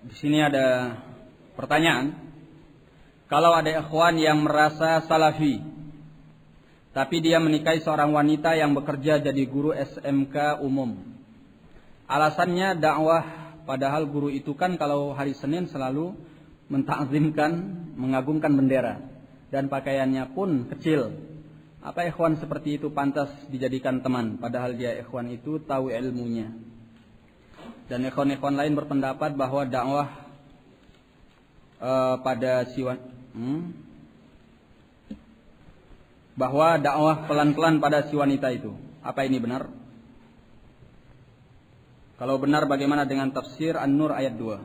Di sini ada pertanyaan. Kalau ada ikhwan yang merasa salafi, tapi dia menikahi seorang wanita yang bekerja jadi guru SMK umum. Alasannya dakwah, padahal guru itu kan kalau hari Senin selalu mentakzimkan, mengagungkan bendera. Dan pakaiannya pun kecil. Apa ikhwan seperti itu pantas dijadikan teman, padahal dia ikhwan itu tahu ilmunya. Dan ikhwan-ikhwan lain berpendapat bahwa dakwah bahwa dakwah pelan-pelan pada si wanita itu. Apa ini benar? Kalau benar, bagaimana dengan tafsir An-Nur ayat 2?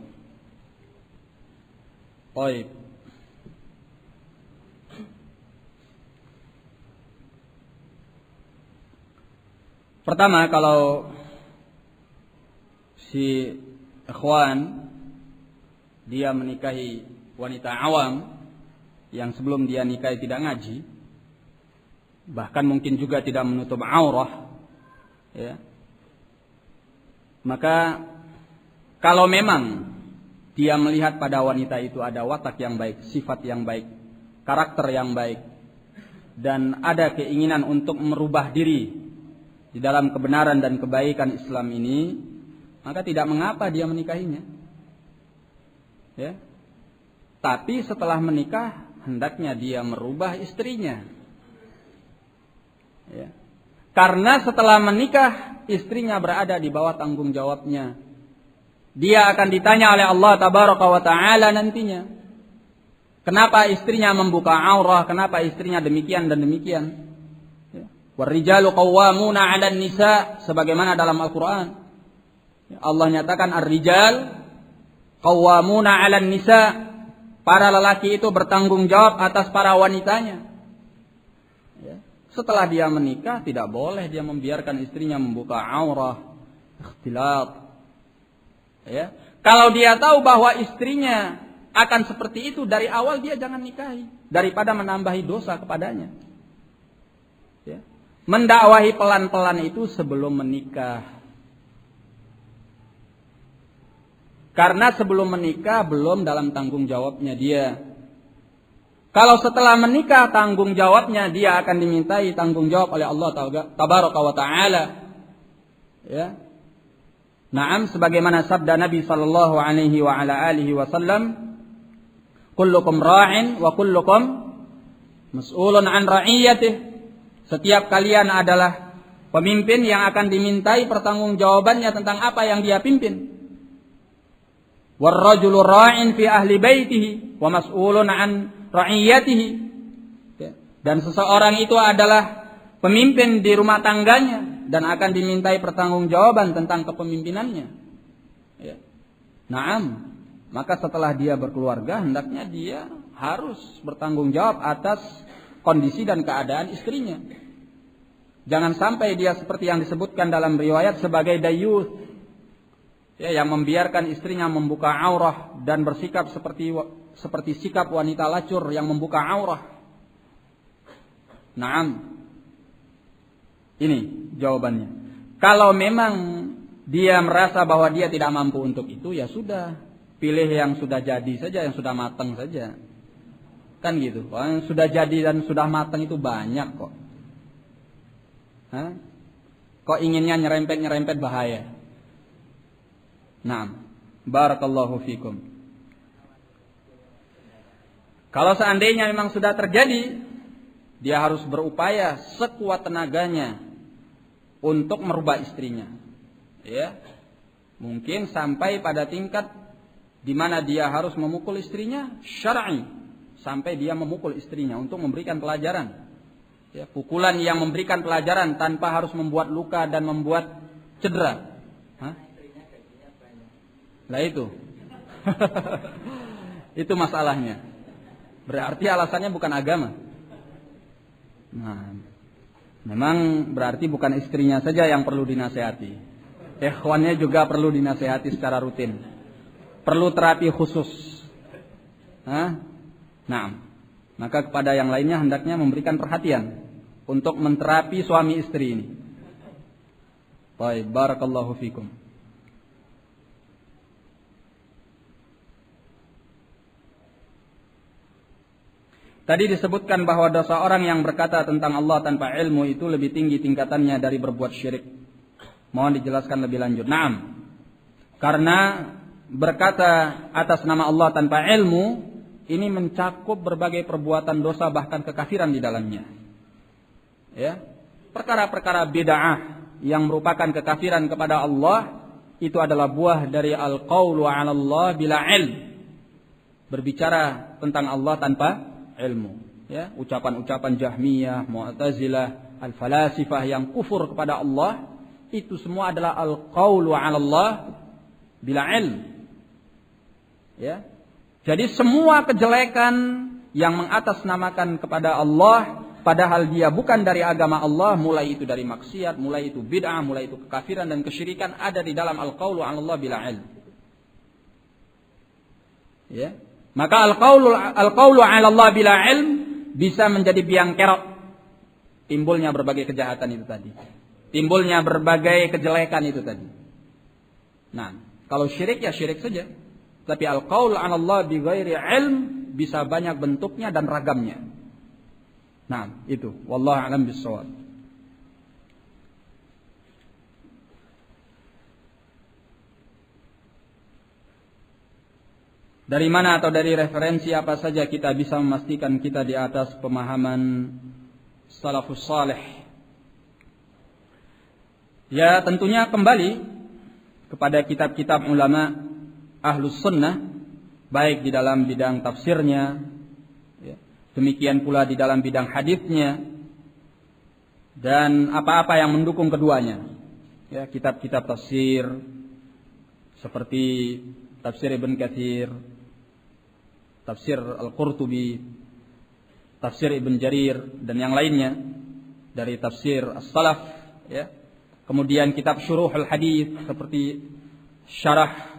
Baik. Pertama, kalau si ikhwan dia menikahi wanita awam yang sebelum dia nikahi tidak ngaji, bahkan mungkin juga tidak menutup aurah, ya. Maka kalau memang dia melihat pada wanita itu ada watak yang baik, sifat yang baik, karakter yang baik, dan ada keinginan untuk merubah diri di dalam kebenaran dan kebaikan Islam ini, maka tidak mengapa dia menikahinya. Ya. Tapi setelah menikah hendaknya dia merubah istrinya. Ya. Karena setelah menikah istrinya berada di bawah tanggung jawabnya. Dia akan ditanya oleh Allah Tabaraka wa Ta'ala nantinya. Kenapa istrinya membuka aurah? Kenapa istrinya demikian dan demikian? Ya. War-rijalu qawwamuna 'alan nisa, sebagaimana dalam Al-Qur'an. Ya. Allah nyatakan ar-rijal qawwamuna 'alan nisa. Para lelaki itu bertanggung jawab atas para wanitanya. Ya. Setelah dia menikah, tidak boleh dia membiarkan istrinya membuka aurah, ikhtilat. Ya. Kalau dia tahu bahwa istrinya akan seperti itu dari awal, dia jangan nikahi daripada menambahi dosa kepadanya. Ya. Mendakwahi pelan-pelan itu sebelum menikah. Karena sebelum menikah belum dalam tanggung jawabnya dia. Kalau setelah menikah tanggung jawabnya, dia akan dimintai tanggung jawab oleh Allah Tabaraka wa Ta'ala. Ya. Naam, sebagaimana sabda Nabi sallallahu alaihi wa ala alihi wasallam, kullukum ra'in wa kullukum mas'ulun an ra'iyatih. Setiap kalian adalah pemimpin yang akan dimintai pertanggungjawabannya tentang apa yang dia pimpin. Warrajulu ra'in fi ahli baitihi wa mas'ulun an ra'iyatihi. Dan seseorang itu adalah pemimpin di rumah tangganya dan akan dimintai pertanggungjawaban tentang kepemimpinannya. Ya. Naam, maka setelah dia berkeluarga hendaknya dia harus bertanggung jawab atas kondisi dan keadaan istrinya. Jangan sampai dia seperti yang disebutkan dalam riwayat sebagai dayyuth. Ya, yang membiarkan istrinya membuka aurah dan bersikap seperti sikap wanita lacur yang membuka aurah. Naam. Ini jawabannya. Kalau memang dia merasa bahwa dia tidak mampu untuk itu, ya sudah, pilih yang sudah jadi saja, yang sudah matang saja. Kan gitu. Yang sudah jadi dan sudah matang itu banyak kok. Hah? Kok inginnya nyerempet-nyerempet bahaya. Naam, barakallahu fikum. Kalau seandainya memang sudah terjadi, dia harus berupaya sekuat tenaganya untuk merubah istrinya. Ya, mungkin sampai pada tingkat di mana dia harus memukul istrinya syar'i, sampai dia memukul istrinya untuk memberikan pelajaran. Ya, pukulan yang memberikan pelajaran tanpa harus membuat luka dan membuat cedera. Hah? Lah itu. Itu masalahnya. Berarti alasannya bukan agama. Nah, memang berarti bukan istrinya saja yang perlu dinasehati. Ikhwannya juga perlu dinasehati secara rutin. Perlu terapi khusus. Hah? Nah, maka kepada yang lainnya hendaknya memberikan perhatian untuk menterapi suami istri ini. Baik, barakallahu fikum. Tadi disebutkan bahwa dosa orang yang berkata tentang Allah tanpa ilmu itu lebih tinggi tingkatannya dari berbuat syirik. Mohon dijelaskan lebih lanjut. Naam. Karena berkata atas nama Allah tanpa ilmu ini mencakup berbagai perbuatan dosa bahkan kekafiran di dalamnya. Ya. Perkara-perkara bid'ah yang merupakan kekafiran kepada Allah itu adalah buah dari al-qaulu 'ala Allah bila ilm. Berbicara tentang Allah tanpa ilmu, ya, ucapan-ucapan Jahmiyah, Mu'tazilah, al-falasifah yang kufur kepada Allah, itu semua adalah al-qaulu 'ala Allah bila ilm. Ya. Jadi semua kejelekan yang mengatasnamakan kepada Allah padahal dia bukan dari agama Allah, mulai itu dari maksiat, mulai itu bid'ah, mulai itu kekafiran dan kesyirikan, ada di dalam al-qaulu 'ala Allah bila ilm. Ya. Maka al-qaulu 'ala Allah bila ilm bisa menjadi biang kerok timbulnya berbagai kejahatan itu tadi. Timbulnya berbagai kejelekan itu tadi. Nah, kalau syirik ya syirik saja. Tapi al-qaulu 'ala Allah bi ghairi ilm bisa banyak bentuknya dan ragamnya. Nah, itu wallahu a'lam bissawab. Dari mana atau dari referensi apa saja kita bisa memastikan kita di atas pemahaman salafus salih? Ya, tentunya kembali kepada kitab-kitab ulama ahlus sunnah, baik di dalam bidang tafsirnya, ya, demikian pula di dalam bidang haditsnya, dan apa-apa yang mendukung keduanya. Ya, kitab-kitab tafsir seperti tafsir Ibn Katsir, tafsir Al-Qurtubi, tafsir Ibn Jarir dan yang lainnya dari tafsir As-Salaf, ya. Kemudian kitab Syuruhul Hadits seperti syarah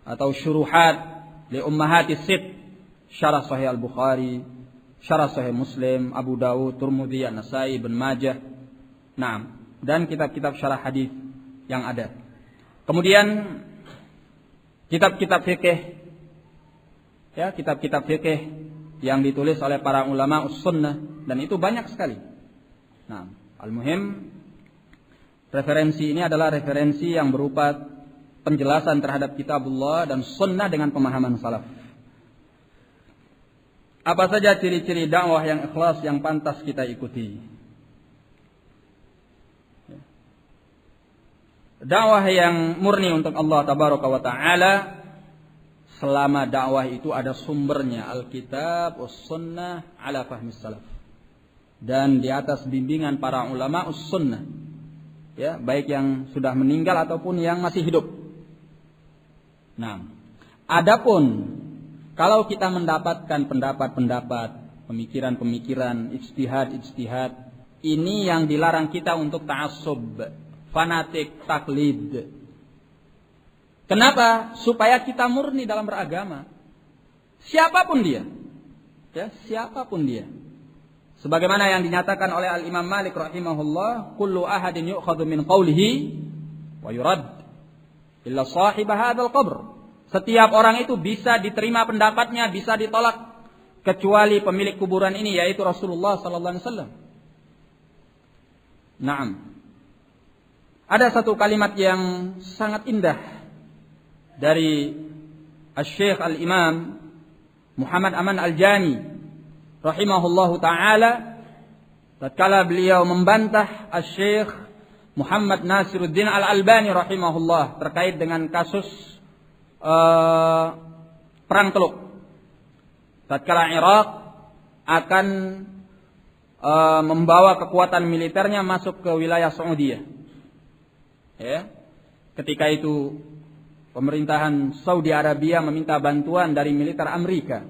atau syuruhat li ummahatis sitt, syarah Sahih Al-Bukhari, syarah Sahih Muslim, Abu Dawud, Tirmidzi, An-Nasa'i, Ibn Majah. Naam, dan kitab-kitab syarah hadis yang ada. Kemudian kitab-kitab fikih, ya, kitab-kitab fikih yang ditulis oleh para ulama us-sunnah, dan itu banyak sekali. Nah, al-muhim referensi ini adalah referensi yang berupa penjelasan terhadap kitabullah dan sunnah dengan pemahaman salaf. Apa saja ciri-ciri dakwah yang ikhlas yang pantas kita ikuti? Dakwah yang murni untuk Allah tabaraka wa ta'ala, selama dakwah itu ada sumbernya Alkitab was-sunnah ala fahmi salaf, dan di atas bimbingan para ulama us-sunnah, ya, baik yang sudah meninggal ataupun yang masih hidup. Nah, adapun kalau kita mendapatkan pendapat-pendapat, pemikiran-pemikiran, ijtihad, ini yang dilarang kita untuk ta'assub, fanatik, taklid. Kenapa? Supaya kita murni dalam beragama. Siapapun dia. Ya, siapapun dia. Sebagaimana yang dinyatakan oleh Al-Imam Malik rahimahullah, kullu ahadin yu'khadhu min qawlihi wa yurad illa sahib hadzal qabr. Setiap orang itu bisa diterima pendapatnya, bisa ditolak, kecuali pemilik kuburan ini, yaitu Rasulullah sallallahu alaihi wasallam. Naam. Ada satu kalimat yang sangat indah dari Asy-Syaikh Al-Imam Muhammad Aman Al-Jami rahimahullahu ta'ala, tatkala beliau membantah Asy-Syaikh Muhammad Nasiruddin Al-Albani rahimahullah terkait dengan kasus perang Teluk. Tatkala Irak akan membawa kekuatan militernya masuk ke wilayah Saudiyah. Ya. Ketika itu pemerintahan Saudi Arabia meminta bantuan dari militer Amerika.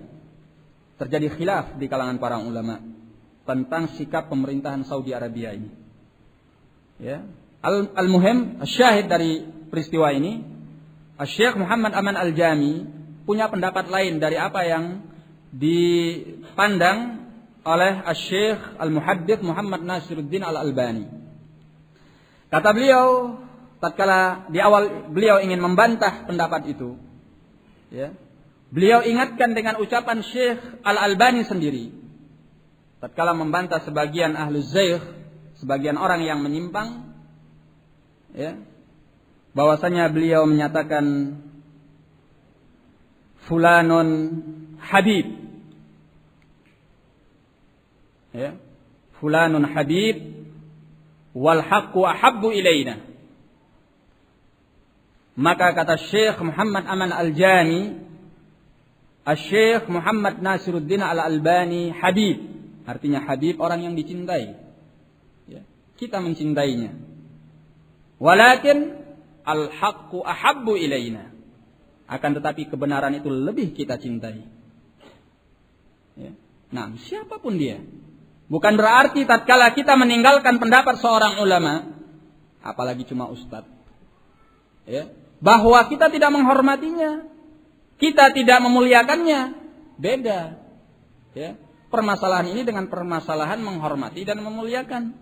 Terjadi khilaf di kalangan para ulama tentang sikap pemerintahan Saudi Arabia ini. Ya. Al-muhim, syahid dari peristiwa ini, Asy-Syaikh Muhammad Aman Al-Jami punya pendapat lain dari apa yang dipandang oleh Asy-Syaikh Al-Muhaddits Muhammad Nasiruddin Al-Albani. Kata beliau, tatkala di awal beliau ingin membantah pendapat itu, ya, Beliau ingatkan dengan ucapan Syekh Al-Albani sendiri tatkala membantah sebagian ahlu zaygh, sebagian orang yang menyimpang, ya, bahwasanya beliau menyatakan fulanun habib, ya, fulanun habib wal haqqu ahabbu ilaina. Maka kata Syekh Muhammad Aman Al-Jami, Syekh Muhammad Nasiruddin Al-Albani habib, artinya habib orang yang dicintai, ya, kita mencintainya. Walakin al-haqqu ahabbu ilaina, akan tetapi kebenaran itu lebih kita cintai. Ya. Nah, siapapun dia, bukan berarti tatkala kita meninggalkan pendapat seorang ulama, apalagi cuma ustadz, ya, bahwa kita tidak menghormatinya, kita tidak memuliakannya. Beda, ya, permasalahan ini dengan permasalahan menghormati dan memuliakan.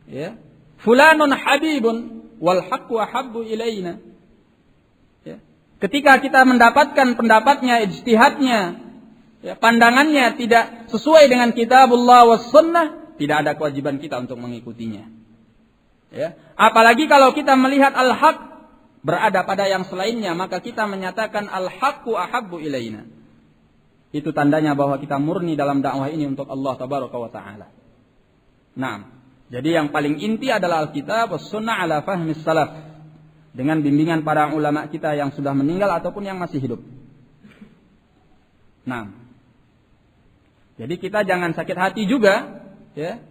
Ya, fulanun habibun wal haqqu ahabbu ilaina. Ya. Ketika kita mendapatkan pendapatnya, ijtihadnya, ya, pandangannya tidak sesuai dengan kitabullah was sunnah, tidak ada kewajiban kita untuk mengikutinya. Ya. Apalagi kalau kita melihat al-haq berada pada yang selainnya, maka kita menyatakan al-haqqu ahabbu ilaina. Itu tandanya bahwa kita murni dalam dakwah ini untuk Allah tabaraka wa taala. Nah, jadi yang paling inti adalah Alkitab was sunnah ala fahmi salaf, dengan bimbingan para ulama kita yang sudah meninggal ataupun yang masih hidup. Nah, jadi kita jangan sakit hati juga, ya,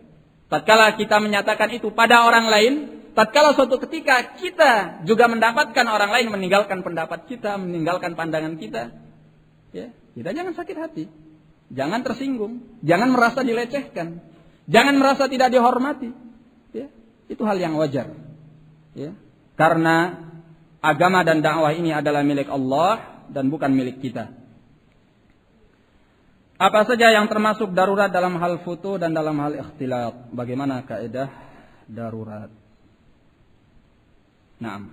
tatkala kita menyatakan itu pada orang lain, tatkala suatu ketika kita juga mendapatkan orang lain meninggalkan pendapat kita, meninggalkan pandangan kita, ya, kita jangan sakit hati, jangan tersinggung, jangan merasa dilecehkan, jangan merasa tidak dihormati, ya, itu hal yang wajar, ya, karena agama dan dakwah ini adalah milik Allah dan bukan milik kita. Apa saja yang termasuk darurat dalam hal foto dan dalam hal ikhtilat? Bagaimana kaidah darurat? Nah,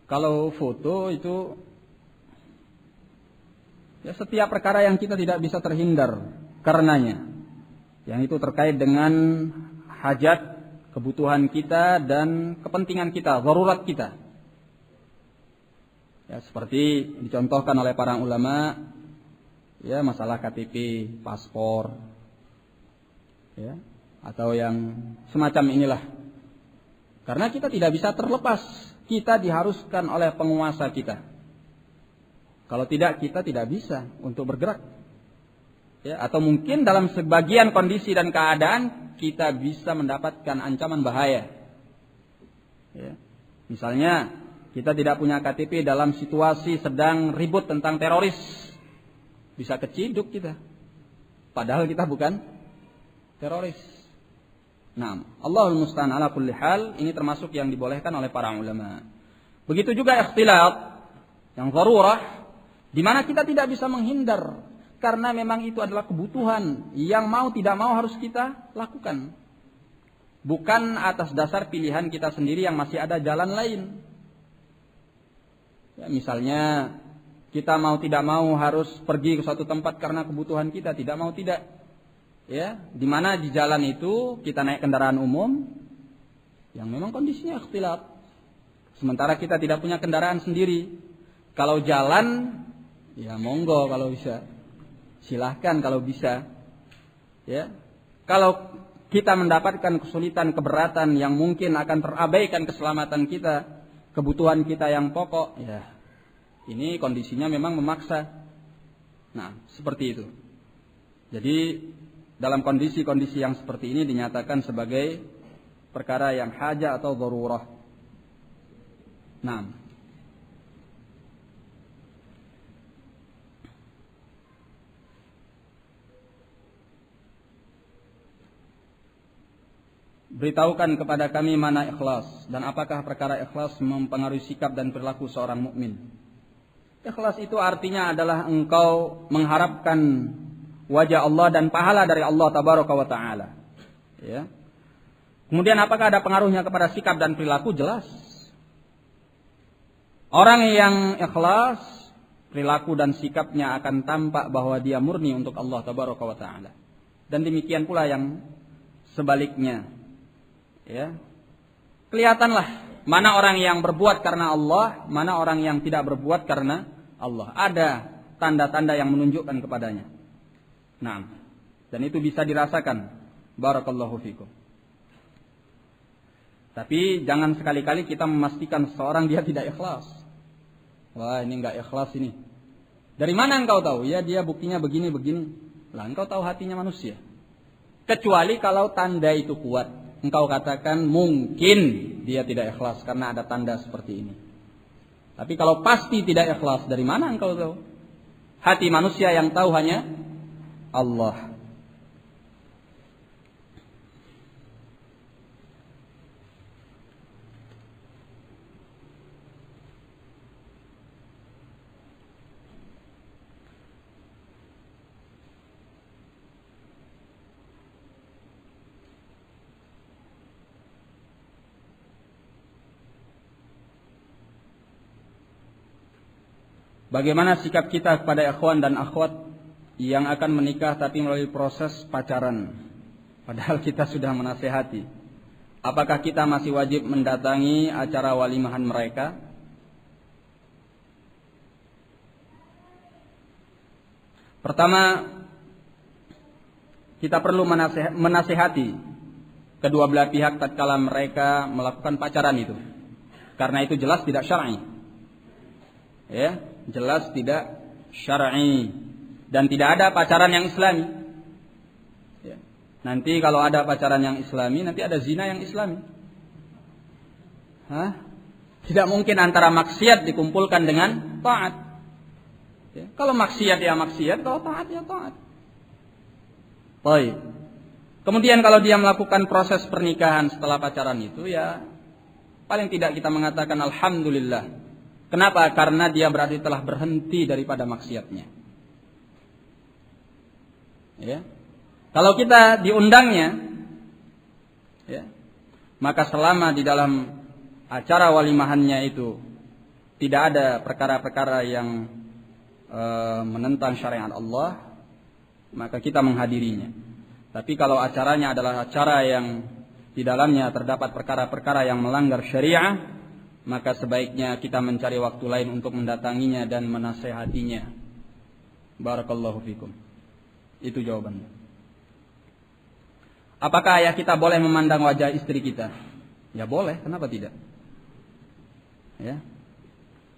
kalau foto itu, ya, setiap perkara yang kita tidak bisa terhindar karenanya, yang itu terkait dengan hajat, kebutuhan kita dan kepentingan kita, darurat kita. Ya, seperti dicontohkan oleh para ulama, ya, masalah KTP, paspor, ya, atau yang semacam inilah. Karena kita tidak bisa terlepas, kita diharuskan oleh penguasa kita. Kalau tidak, kita tidak bisa untuk bergerak. Ya, atau mungkin dalam sebagian kondisi dan keadaan kita bisa mendapatkan ancaman bahaya. Ya. Misalnya kita tidak punya KTP dalam situasi sedang ribut tentang teroris, bisa keciduk kita, padahal kita bukan teroris. Nah, Allahul musta'an ala kulli hal, ini termasuk yang dibolehkan oleh para ulama. Begitu juga ikhtilat yang darurah, di mana kita tidak bisa menghindar, karena memang itu adalah kebutuhan yang mau tidak mau harus kita lakukan. Bukan atas dasar pilihan kita sendiri yang masih ada jalan lain. Ya, misalnya kita mau tidak mau harus pergi ke suatu tempat karena kebutuhan kita, tidak mau tidak. Ya, di mana di jalan itu kita naik kendaraan umum yang memang kondisinya ikhtilat. Sementara kita tidak punya kendaraan sendiri. Kalau jalan, ya monggo kalau bisa. Silahkan kalau bisa. Ya. Kalau kita mendapatkan kesulitan, keberatan yang mungkin akan terabaikan keselamatan kita, kebutuhan kita yang pokok, ya, ini kondisinya memang memaksa. Nah, seperti itu. Jadi dalam kondisi-kondisi yang seperti ini dinyatakan sebagai perkara yang hajah atau darurah. Nah, beritahukan kepada kami mana ikhlas dan apakah perkara ikhlas mempengaruhi sikap dan perilaku seorang mukmin. Ikhlas itu artinya adalah engkau mengharapkan wajah Allah dan pahala dari Allah tabaraka wa taala. Ya. Kemudian apakah ada pengaruhnya kepada sikap dan perilaku? Jelas. Orang yang ikhlas, perilaku dan sikapnya akan tampak bahwa dia murni untuk Allah tabaraka wa taala. Dan demikian pula yang sebaliknya. Ya. Kelihatanlah mana orang yang berbuat karena Allah, mana orang yang tidak berbuat karena Allah. Ada tanda-tanda yang menunjukkan kepadanya. Nah, dan itu bisa dirasakan. Barakallahu fikum. Tapi jangan sekali-kali kita memastikan seseorang dia tidak ikhlas. Wah, ini enggak ikhlas ini. Dari mana engkau tahu? Ya, dia buktinya begini-begini. Lah, engkau tahu hatinya manusia. Kecuali kalau tanda itu kuat. Engkau katakan mungkin dia tidak ikhlas karena ada tanda seperti ini. Tapi kalau pasti tidak ikhlas, dari mana engkau tahu? Hati manusia yang tahu hanya Allah. Bagaimana sikap kita kepada ikhwan dan akhwat yang akan menikah tapi melalui proses pacaran, padahal kita sudah menasihati? Apakah kita masih wajib mendatangi acara walimahan mereka? Pertama, kita perlu menasihati kedua belah pihak tatkala mereka melakukan pacaran itu, karena itu jelas tidak syar'i. Ya, jelas tidak syar'i dan tidak ada pacaran yang islami. Ya. Nanti kalau ada pacaran yang islami, nanti ada zina yang islami. Tidak mungkin antara maksiat dikumpulkan dengan taat. Ya. Kalau maksiat ya maksiat, kalau taat ya taat. Baik. Kemudian kalau dia melakukan proses pernikahan setelah pacaran itu, ya paling tidak kita mengatakan alhamdulillah. Kenapa? Karena dia berarti telah berhenti daripada maksiatnya. Ya. Kalau kita diundangnya, ya, maka selama di dalam acara walimahannya itu tidak ada perkara-perkara yang menentang syariat Allah, maka kita menghadirinya. Tapi kalau acaranya adalah acara yang di dalamnya terdapat perkara-perkara yang melanggar syariah, maka sebaiknya kita mencari waktu lain untuk mendatanginya dan menasehatinya. Barakallahu fikum. Itu jawabannya. Apakah ayah kita boleh memandang wajah istri kita? Ya boleh, kenapa tidak? Ya.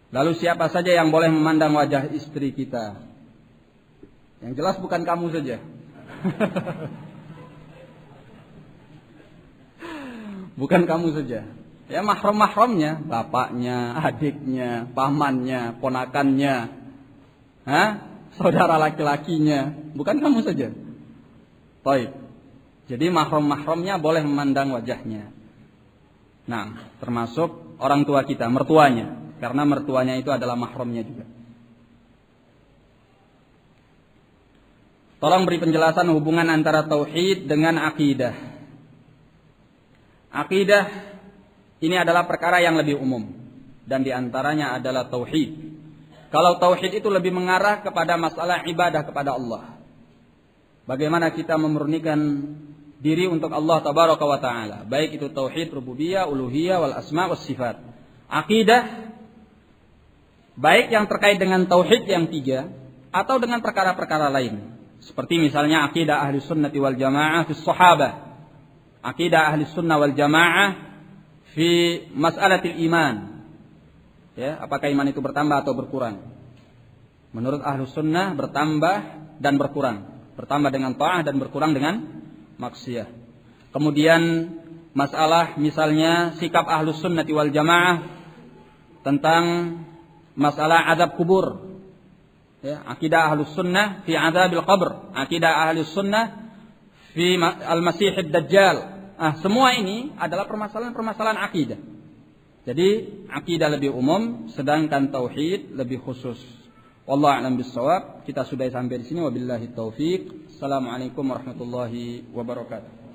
Lalu siapa saja yang boleh memandang wajah istri kita? Yang jelas bukan kamu saja. Bukan kamu saja. Ya, mahram-mahramnya, bapaknya, adiknya, pamannya, ponakannya, saudara laki-lakinya, bukan kamu saja. Baik. Jadi mahram-mahramnya boleh memandang wajahnya. Nah, termasuk orang tua kita, mertuanya, karena mertuanya itu adalah mahramnya juga. Tolong beri penjelasan hubungan antara tauhid dengan akidah. Akidah ini adalah perkara yang lebih umum, dan diantaranya adalah tauhid. Kalau tauhid itu lebih mengarah kepada masalah ibadah kepada Allah. Bagaimana kita memurnikan diri untuk Allah tabaraka wa ta'ala. Baik itu tauhid rububiyah, uluhiyah, wal asma' was sifat. Akidah, baik yang terkait dengan tauhid yang 3, atau dengan perkara-perkara lain. Seperti misalnya akidah ahli sunnati wal jamaah fi sahabah. Akidah ahli sunnah wal jamaah fi mas'alatil iman. Ya, apakah iman itu bertambah atau berkurang? Menurut Ahlus Sunnah bertambah dan berkurang. Bertambah dengan ta'ah dan berkurang dengan maksiyah. Kemudian masalah misalnya sikap Ahlus Sunnati wal Jamaah tentang masalah azab kubur. Ya, akidah Ahlus Sunnah fi azabil qabr, akidah Ahlus Sunnah fi al-Masihid Dajjal. Semua ini adalah permasalahan-permasalahan akidah. Jadi akidah lebih umum, sedangkan tauhid lebih khusus. Wallahu a'lam bissawab. Kita sudah sampai di sini. Wabillahi taufiq. Assalamualaikum warahmatullahi wabarakatuh.